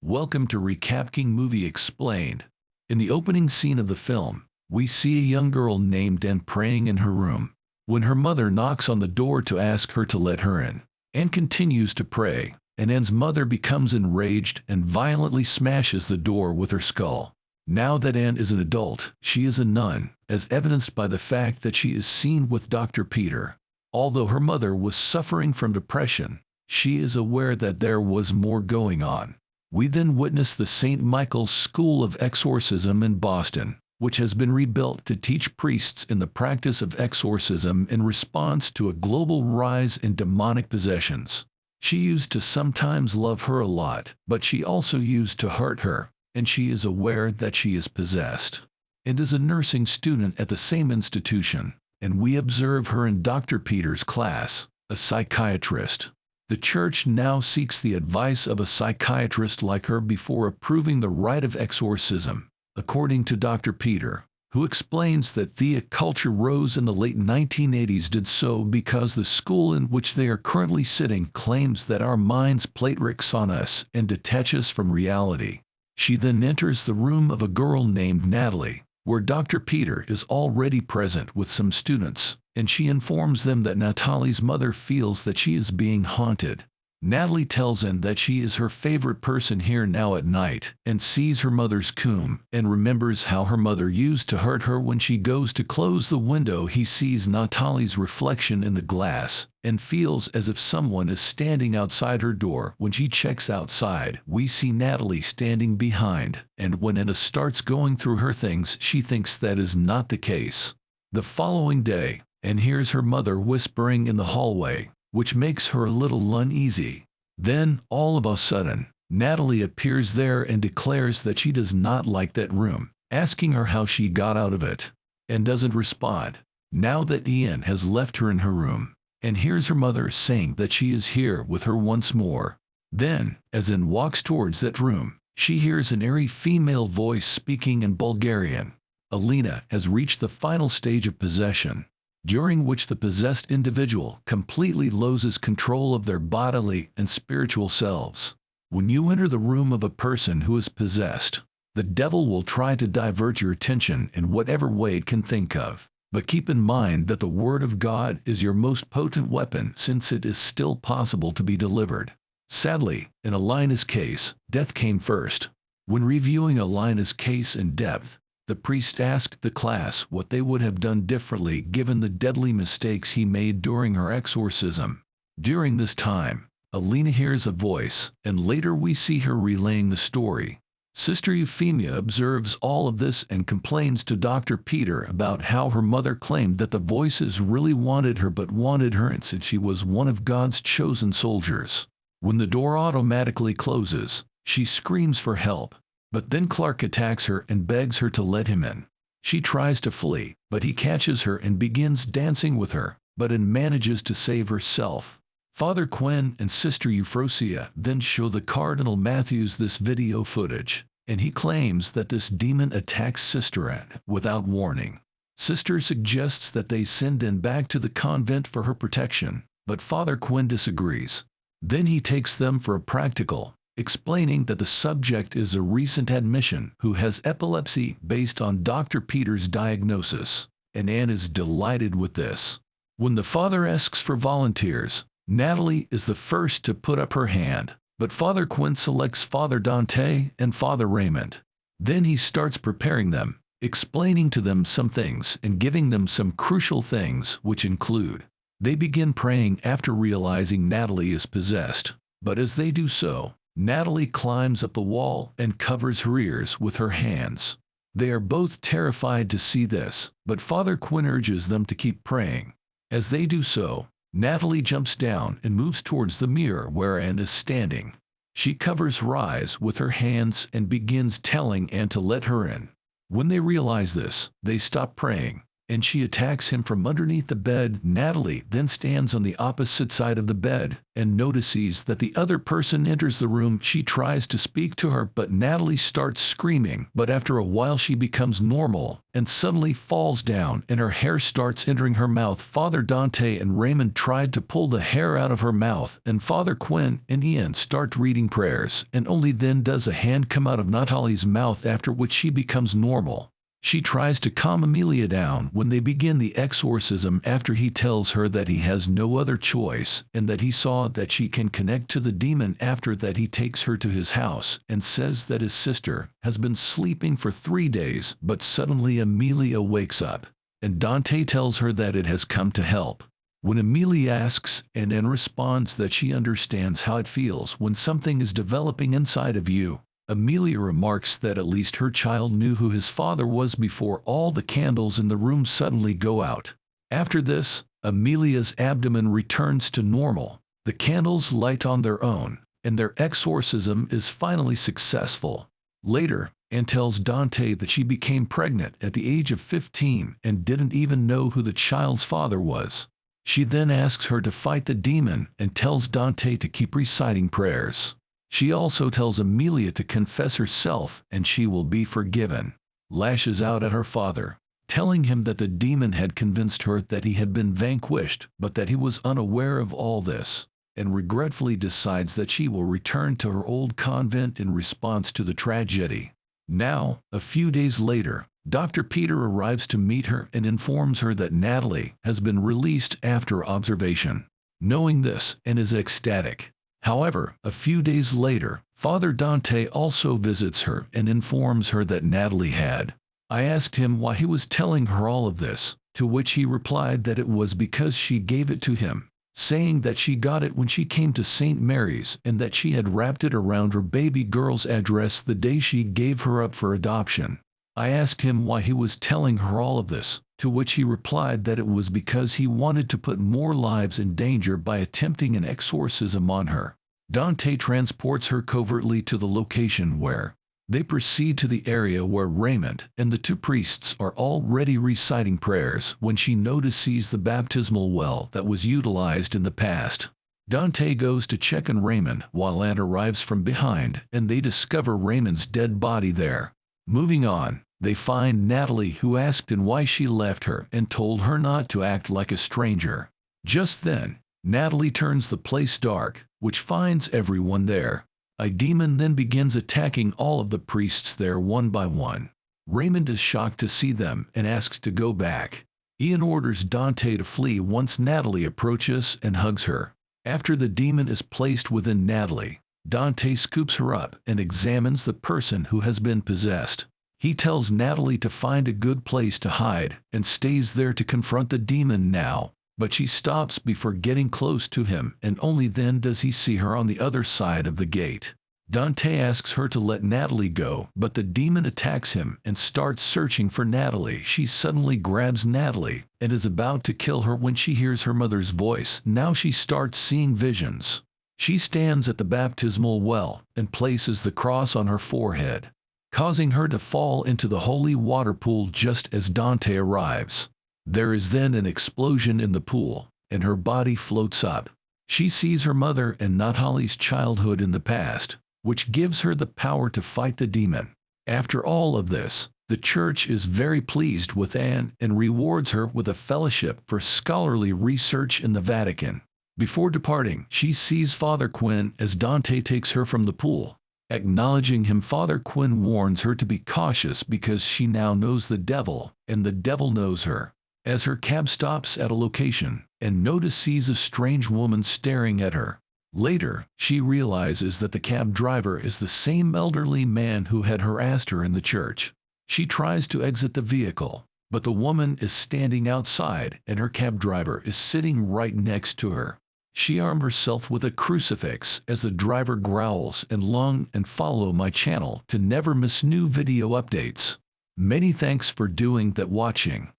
Welcome to Recapping Movie Explained. In the opening scene of the film, we see a young girl named Anne praying in her room. When her mother knocks on the door to ask her to let her in, Anne continues to pray, and Anne's mother becomes enraged and violently smashes the door with her skull. Now that Anne is an adult, she is a nun, as evidenced by the fact that she is seen with Dr. Peter. Although her mother was suffering from depression, she is aware that there was more going on. We then witness the St. Michael's School of Exorcism in Boston, which has been rebuilt to teach priests in the practice of exorcism in response to a global rise in demonic possessions. She used to sometimes love her a lot, but she also used to hurt her, and she is aware that she is possessed. And is a nursing student at the same institution, and we observe her in Dr. Peter's class, a psychiatrist. The church now seeks the advice of a psychiatrist like her before approving the rite of exorcism, according to Dr. Peter, who explains that the culture rose in the late 1980s did so because the school in which they are currently sitting claims that our minds play tricks on us and detach us from reality. She then enters the room of a girl named Natalie, where Dr. Peter is already present with some students, and she informs them that Natalie's mother feels that she is being haunted. Natalie tells Anne that she is her favorite person here now at night, and sees her mother's tomb, and remembers how her mother used to hurt her. When she goes to close the window, he sees Natalie's reflection in the glass, and feels as if someone is standing outside her door. When she checks outside, we see Natalie standing behind, and when Anna starts going through her things, she thinks that is not the case. The following day, Anne hears her mother whispering in the hallway, which makes her a little uneasy. Then, all of a sudden, Natalie appears there and declares that she does not like that room, asking her how she got out of it, and doesn't respond. Now that Ian has left her in her room, and hears her mother saying that she is here with her once more. Then, as Anne walks towards that room, she hears an airy female voice speaking in Bulgarian. Alina has reached the final stage of possession, during which the possessed individual completely loses control of their bodily and spiritual selves. When you enter the room of a person who is possessed, the devil will try to divert your attention in whatever way it can think of. But keep in mind that the Word of God is your most potent weapon, since it is still possible to be delivered. Sadly, in Alina's case, death came first. When reviewing Alina's case in depth, the priest asked the class what they would have done differently given the deadly mistakes he made during her exorcism. During this time, Alina hears a voice, and later we see her relaying the story. Sister Euphemia observes all of this and complains to Dr. Peter about how her mother claimed that the voices really wanted her but wanted her and said she was one of God's chosen soldiers. When the door automatically closes, she screams for help. But then Clark attacks her and begs her to let him in. She tries to flee, but he catches her and begins dancing with her, but Anne manages to save herself. Father Quinn and Sister Euphrosia then show the Cardinal Matthews this video footage, and he claims that this demon attacks Sister Anne without warning. Sister suggests that they send Anne back to the convent for her protection, but Father Quinn disagrees. Then he takes them for a practical, explaining that the subject is a recent admission who has epilepsy based on Dr. Peter's diagnosis, and Anne is delighted with this. When the father asks for volunteers, Natalie is the first to put up her hand, but Father Quinn selects Father Dante and Father Raymond. Then he starts preparing them, explaining to them some things and giving them some crucial things, which include: they begin praying after realizing Natalie is possessed, but as they do so, Natalie climbs up the wall and covers her ears with her hands. They are both terrified to see this, but Father Quinn urges them to keep praying. As they do so, Natalie jumps down and moves towards the mirror where Anne is standing. She covers her eyes with her hands and begins telling Anne to let her in. When they realize this, they stop praying, and she attacks him from underneath the bed. Natalie then stands on the opposite side of the bed and notices that the other person enters the room. She tries to speak to her, but Natalie starts screaming. But after a while she becomes normal and suddenly falls down and her hair starts entering her mouth. Father Dante and Raymond tried to pull the hair out of her mouth, and Father Quinn and Ian start reading prayers, and only then does a hand come out of Natalie's mouth, after which she becomes normal. She tries to calm Amelia down when they begin the exorcism after he tells her that he has no other choice and that he saw that she can connect to the demon. After that he takes her to his house and says that his sister has been sleeping for 3 days, but suddenly Amelia wakes up and Dante tells her that it has come to help. When Amelia asks and responds that she understands how it feels when something is developing inside of you, Amelia remarks that at least her child knew who his father was before all the candles in the room suddenly go out. After this, Amelia's abdomen returns to normal, the candles light on their own, and their exorcism is finally successful. Later, Anne tells Dante that she became pregnant at the age of 15 and didn't even know who the child's father was. She then asks her to fight the demon and tells Dante to keep reciting prayers. She also tells Amelia to confess herself and she will be forgiven. Lashes out at her father, telling him that the demon had convinced her that he had been vanquished, but that he was unaware of all this, and regretfully decides that she will return to her old convent in response to the tragedy. Now, a few days later, Dr. Peter arrives to meet her and informs her that Natalie has been released after observation. Knowing this, Anne is ecstatic. However, a few days later, Father Dante also visits her and informs her that Natalie had. I asked him why he was telling her all of this, to which he replied that it was because she gave it to him, saying that she got it when she came to St. Mary's and that she had wrapped it around her baby girl's address the day she gave her up for adoption. I asked him why he was telling her all of this, to which he replied that it was because he wanted to put more lives in danger by attempting an exorcism on her. Dante transports her covertly to the location where they proceed to the area where Raymond and the 2 priests are already reciting prayers when she notices the baptismal well that was utilized in the past. Dante goes to check on Raymond while Anne arrives from behind and they discover Raymond's dead body there. Moving on, they find Natalie, who asked Anne why she left her and told her not to act like a stranger. Just then, Natalie turns the place dark, which finds everyone there. A demon then begins attacking all of the priests there one by one. Raymond is shocked to see them and asks to go back. Ian orders Dante to flee once Natalie approaches and hugs her. After the demon is placed within Natalie, Dante scoops her up and examines the person who has been possessed. He tells Natalie to find a good place to hide and stays there to confront the demon now. But she stops before getting close to him, and only then does he see her on the other side of the gate. Dante asks her to let Natalie go, but the demon attacks him and starts searching for Natalie. She suddenly grabs Natalie and is about to kill her when she hears her mother's voice. Now she starts seeing visions. She stands at the baptismal well and places the cross on her forehead, causing her to fall into the holy water pool just as Dante arrives. There is then an explosion in the pool, and her body floats up. She sees her mother and Natalie's childhood in the past, which gives her the power to fight the demon. After all of this, the church is very pleased with Anne and rewards her with a fellowship for scholarly research in the Vatican. Before departing, she sees Father Quinn as Dante takes her from the pool. Acknowledging him, Father Quinn warns her to be cautious because she now knows the devil, and the devil knows her. As her cab stops at a location, and notices a strange woman staring at her. Later, she realizes that the cab driver is the same elderly man who had harassed her in the church. She tries to exit the vehicle, but the woman is standing outside and her cab driver is sitting right next to her. She arms herself with a crucifix as the driver growls and follow my channel to never miss new video updates. Many thanks for doing that watching.